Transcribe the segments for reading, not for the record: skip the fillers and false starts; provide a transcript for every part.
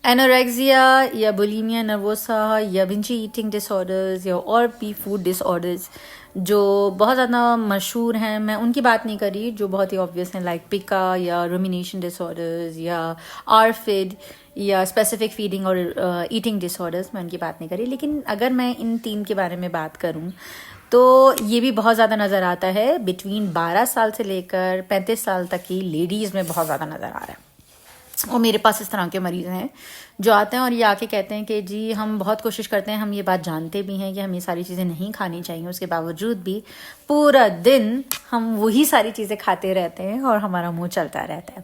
انوریکزیا یا بولیمیا نروسا یا بنجی ایٹنگ ڈس آرڈرز یا اور بھی فوڈ ڈس آرڈرز جو بہت زیادہ مشہور ہیں، میں ان کی بات نہیں کری جو بہت ہی آبویس ہیں، لائک پکا یا رومینیشن ڈس آرڈرز یا آرفڈ یا اسپیسیفک فیڈنگ اور ایٹنگ ڈس آرڈرز، میں ان کی بات نہیں کری. لیکن اگر میں ان تین کے بارے میں بات کروں تو یہ بھی بہت زیادہ نظر آتا ہے بٹوین 12 سال سے لے کر 35 سال تک کی لیڈیز میں بہت زیادہ نظر آ رہا ہے. اور میرے پاس اس طرح کے مریض ہیں جو آتے ہیں اور یہ آ کے کہتے ہیں کہ جی ہم بہت کوشش کرتے ہیں، ہم یہ بات جانتے بھی ہیں کہ ہم یہ ساری چیزیں نہیں کھانی چاہیے، اس کے باوجود بھی پورا دن ہم وہی ساری چیزیں کھاتے رہتے ہیں اور ہمارا منہ چلتا رہتا ہے.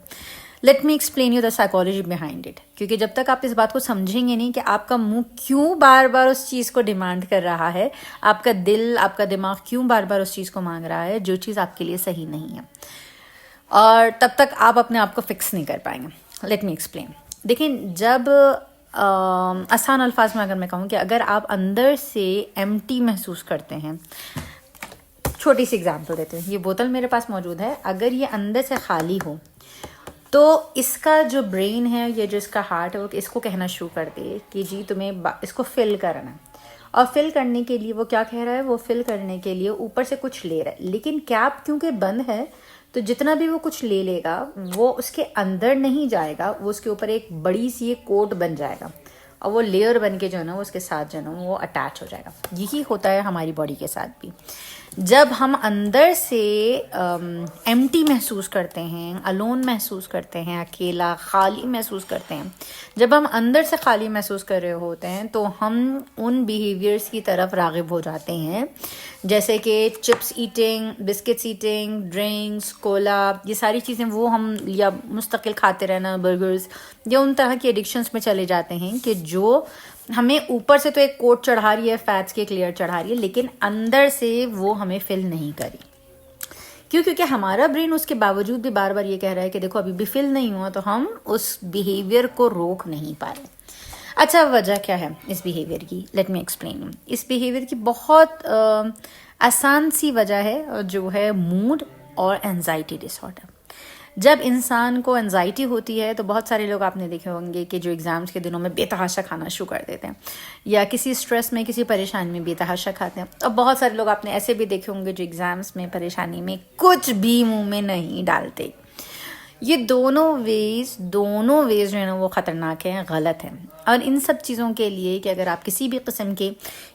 Late me explain you the psychology behind it, کیونکہ جب تک آپ اس بات کو سمجھیں گے نہیں کہ آپ کا منہ کیوں بار بار اس چیز کو ڈیمانڈ کر رہا ہے، آپ کا دل، آپ کا دماغ کیوں بار بار اس چیز کو مانگ رہا ہے جو چیز آپ کے لیے صحیح نہیں ہے، اور تب تک آپ اپنے آپ کو فکس نہیں کر پائیں گے. Late me explain. دیکھیں، جب آسان الفاظ میں اگر میں کہوں کہ اگر آپ اندر سے ایمٹی محسوس کرتے ہیں، چھوٹی سی اگزامپل دیتے ہیں، یہ بوتل میرے پاس موجود ہے، اگر یہ اندر سے خالی ہو تو اس کا جو برین ہے یا جو اس کا ہارٹ ہے وہ اس کو کہنا شروع کر دے کہ جی تمہیں اس کو فل کرنا ہے. اور فل کرنے کے لیے وہ کیا کہہ رہا ہے؟ وہ فل کرنے کے لیے اوپر سے کچھ لے رہا ہے، لیکن کیپ کیونکہ بند ہے تو جتنا بھی وہ کچھ لے لے گا وہ اس کے اندر نہیں جائے گا، وہ اس کے اوپر ایک بڑی سی ایک کوٹ بن جائے گا اور وہ لیئر بن کے جو ہے نا وہ اس کے ساتھ جو ہے نا وہ اٹیچ ہو جائے گا. یہی ہوتا ہے ہماری باڈی کے ساتھ بھی. جب ہم اندر سے ایمٹی محسوس کرتے ہیں، الون محسوس کرتے ہیں، اکیلا خالی محسوس کرتے ہیں، جب ہم اندر سے خالی محسوس کر رہے ہوتے ہیں تو ہم ان بیہیویئرس کی طرف راغب ہو جاتے ہیں، جیسے کہ chips eating, biscuits eating, drinks, cola, یہ ساری چیزیں وہ ہم یا مستقل کھاتے رہنا، برگرز، یا ان طرح کی ایڈکشنس میں چلے جاتے ہیں کہ جو ہمیں اوپر سے تو ایک کوٹ چڑھا رہی ہے، فیٹس کی ایک لیئر چڑھا رہی ہے، لیکن اندر سے وہ ہمیں فل نہیں کری. کیونکہ ہمارا برین اس کے باوجود بھی بار بار یہ کہہ رہا ہے کہ دیکھو ابھی بھی فل نہیں ہوا، تو ہم اس بیہیویئر کو روک نہیں پا رہے. اچھا، وجہ کیا ہے اس بیہیویئر کی؟ Let me explain. اس بیہیویئر کی بہت آسان سی وجہ ہے جو ہے موڈ اور انزائٹی ڈس آرڈر. جب انسان کو انزائٹی ہوتی ہے تو بہت سارے لوگ آپ نے دیکھے ہوں گے کہ جو ایگزامس کے دنوں میں بے تحاشا کھانا شروع کر دیتے ہیں، یا کسی اسٹریس میں، کسی پریشانی میں بے تحاشا کھاتے ہیں. اور بہت سارے لوگ آپ نے ایسے بھی دیکھے ہوں گے جو ایگزامس میں، پریشانی میں کچھ بھی منہ میں نہیں ڈالتے. یہ دونوں ویز جو ہے نا وہ خطرناک ہیں، غلط ہیں. اور ان سب چیزوں کے لیے کہ اگر آپ کسی بھی قسم کے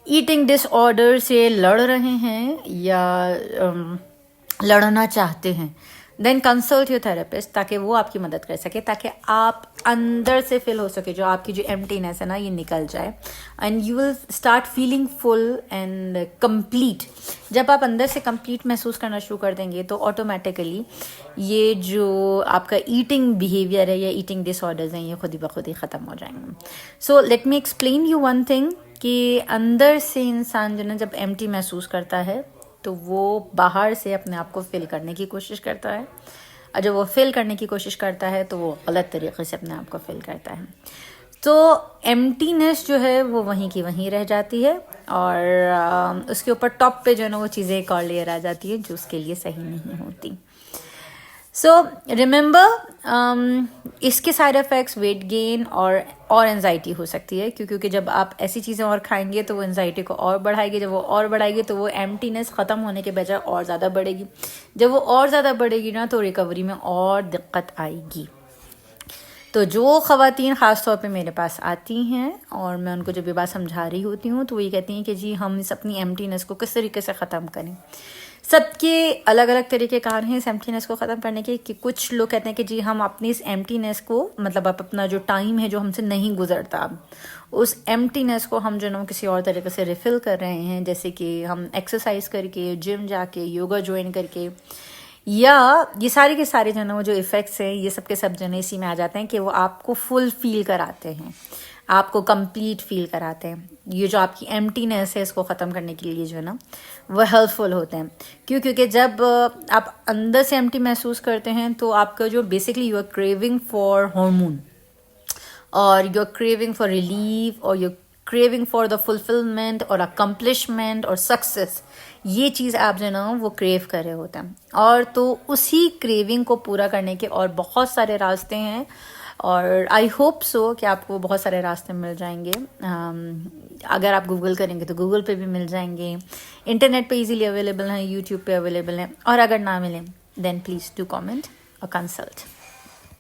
ایٹنگ ڈس آرڈر سے لڑ رہے ہیں یا لڑنا چاہتے ہیں، دین کنسلٹ یور تھراپسٹ، تاکہ وہ آپ کی مدد کر سکے، تاکہ آپ اندر سے فل ہو سکے، جو آپ کی جو ایمٹینس ہے نا یہ نکل جائے، and you will start feeling full and complete. جب آپ اندر سے کمپلیٹ محسوس کرنا شروع کر دیں گے تو آٹومیٹیکلی یہ جو آپ کا ایٹنگ بیہیویئر ہے یا ایٹنگ ڈس آرڈرز ہیں یہ خود ہی بخود ہی ختم ہو جائیں گے. So let me explain you one thing کہ اندر سے انسان جو نا جب ایمٹی محسوس کرتا ہے تو وہ باہر سے اپنے آپ کو فل کرنے کی کوشش کرتا ہے، اور جب وہ فل کرنے کی کوشش کرتا ہے تو وہ غلط طریقے سے اپنے آپ کو فل کرتا ہے. تو ایمٹینس جو ہے وہ وہیں کی وہیں رہ جاتی ہے، اور اس کے اوپر ٹاپ پہ جو ہے نا وہ چیزیں ایک اور لیئر آ جاتی ہے جو اس کے لیے صحیح نہیں ہوتی. سو ریممبر، اس کے سائڈ افیکٹس ویٹ گین اور انزائٹی ہو سکتی ہے، کیونکہ جب آپ ایسی چیزیں اور کھائیں گے تو وہ انزائٹی کو اور بڑھائے گی. جب وہ اور بڑھائے گی تو وہ ایمٹینس ختم ہونے کے بجائے اور زیادہ بڑھے گی. جب وہ اور زیادہ بڑھے گی نا تو ریکوری میں اور دقت آئے گی. تو جو خواتین خاص طور پہ میرے پاس آتی ہیں اور میں ان کو جب یہ بات سمجھا رہی ہوتی ہوں تو وہ یہ کہتی ہیں کہ جی ہم اس اپنی ایمٹینس کو کس طریقے سے ختم کریں. سب کے الگ الگ طریقے کار ہیں اس ایمٹینس کو ختم کرنے کے. کہ کچھ لوگ کہتے ہیں کہ جی ہم اپنی اس ایمٹینس کو، مطلب آپ اپنا جو ٹائم ہے جو ہم سے نہیں گزرتا، اس ایمٹینس کو ہم جو ہے کسی اور طریقے سے ریفل کر رہے ہیں، جیسے کہ ہم ایکسرسائز کر کے، جم جا کے، یوگا جوائن کر کے، یا یہ سارے کے سارے جو ہے نا وہ جو ایفیکٹس ہیں یہ سب کے سب جو ہے اسی میں آ جاتے ہیں کہ وہ آپ کو فل فیل کراتے ہیں، آپ کو کمپلیٹ فیل کراتے ہیں. یہ جو آپ کی ایمٹینس ہے اس کو ختم کرنے کے لیے جو ہے نا وہ ہیلپ فل ہوتے ہیں. کیونکہ جب آپ اندر سے ایمٹی محسوس کرتے ہیں تو آپ کا جو basically you are craving for hormone, اور you are craving for relief, اور you are craving for the fulfilment اور اکمپلشمنٹ اور سکسیس. یہ چیز آپ جو ہے نا وہ کریو کر رہے ہوتے ہیں، اور تو اسی کریونگ کو پورا کرنے کے اور بہت سارے راستے ہیں. اور آئی ہوپ سو کہ آپ کو بہت سارے راستے مل جائیں گے. اگر آپ گوگل کریں گے تو گوگل پہ بھی مل جائیں گے, انٹرنیٹ پہ ایزیلی اویلیبل ہیں, یوٹیوب پہ اویلیبل ہیں, اور اگر نہ ملیں دین پلیز ڈو کامنٹ اور کنسلٹ.